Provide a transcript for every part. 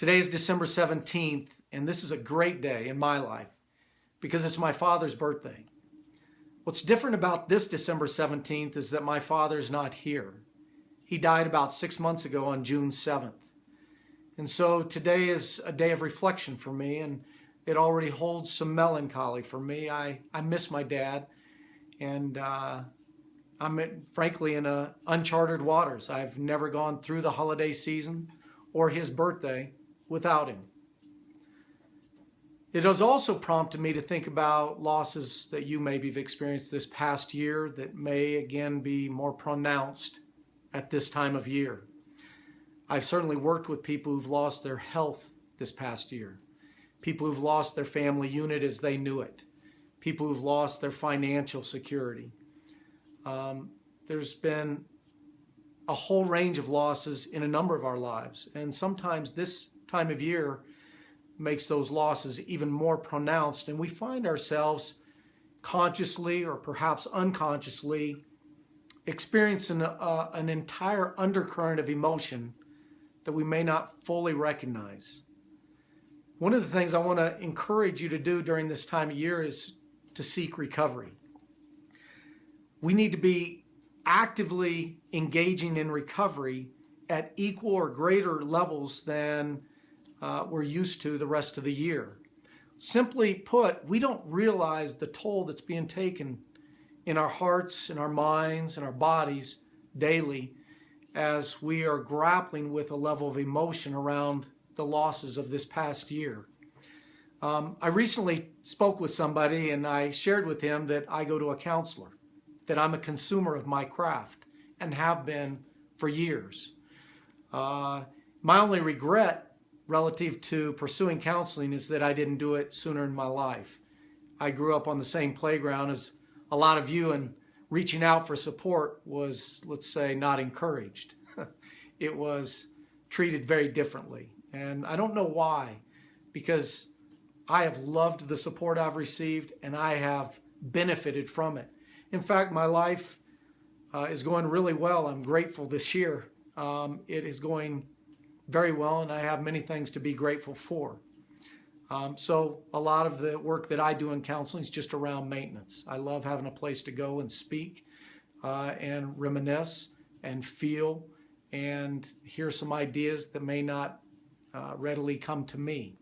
Today is December 17th, and this is a great day in my life because it's my father's birthday. What's different about this December 17th is that my father's not here. He died about 6 months ago on June 7th. And so today is a day of reflection for me, and it already holds some melancholy for me. I miss my dad, and I'm frankly in uncharted waters. I've never gone through the holiday season or his birthday without him. It has also prompted me to think about losses that you maybe have experienced this past year that may again be more pronounced at this time of year. I've certainly worked with people who've lost their health this past year, people who've lost their family unit as they knew it, people who've lost their financial security. There's been a whole range of losses in a number of our lives, and sometimes this time of year makes those losses even more pronounced, and we find ourselves consciously or perhaps unconsciously experiencing an entire undercurrent of emotion that we may not fully recognize. One of the things I want to encourage you to do during this time of year is to seek recovery. We need to be actively engaging in recovery at equal or greater levels than we're used to the rest of the year. Simply put, we don't realize the toll that's being taken in our hearts, in our minds, in our bodies daily as we are grappling with a level of emotion around the losses of this past year. I recently spoke with somebody and I shared with him that I go to a counselor, that I'm a consumer of my craft and have been for years. My only regret relative to pursuing counseling is that I didn't do it sooner in my life. I grew up on the same playground as a lot of you, and reaching out for support was, let's say, not encouraged. It was treated very differently. And I don't know why, because I have loved the support I've received and I have benefited from it. In fact, my life is going really well. I'm grateful this year. It is going very well, and I have many things to be grateful for. So a lot of the work that I do in counseling is just around maintenance. I love having a place to go and speak and reminisce and feel and hear some ideas that may not readily come to me.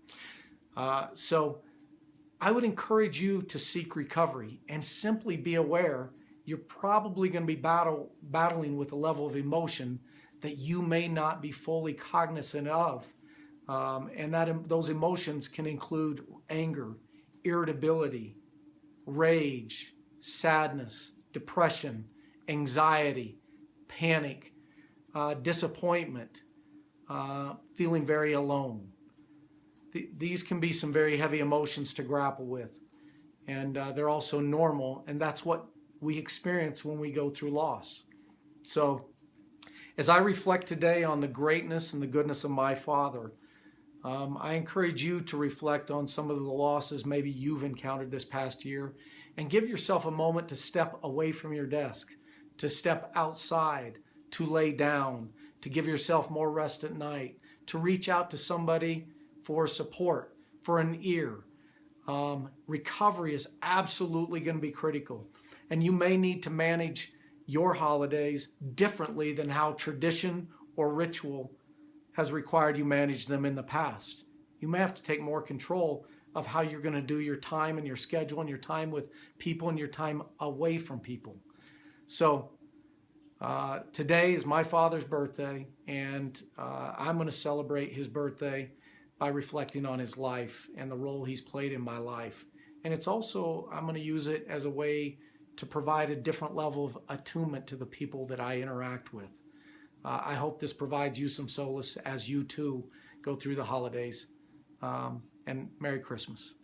So I would encourage you to seek recovery and simply be aware you're probably going to be battling with a level of emotion that you may not be fully cognizant of. And those emotions can include anger, irritability, rage, sadness, depression, anxiety, panic, disappointment, feeling very alone. These can be some very heavy emotions to grapple with. And they're also normal, and that's what we experience when we go through loss. So as I reflect today on the greatness and the goodness of my Father, I encourage you to reflect on some of the losses maybe you've encountered this past year and give yourself a moment to step away from your desk, to step outside, to lay down, to give yourself more rest at night, to reach out to somebody for support, for an ear. Recovery is absolutely going to be critical, and you may need to manage your holidays differently than how tradition or ritual has required you manage them in the past. You may have to take more control of how you're going to do your time and your schedule and your time with people and your time away from people. So today is my father's birthday, and I'm going to celebrate his birthday by reflecting on his life and the role he's played in my life. And it's also, I'm going to use it as a way to provide a different level of attunement to the people that I interact with. I hope this provides you some solace as you too go through the holidays. And Merry Christmas.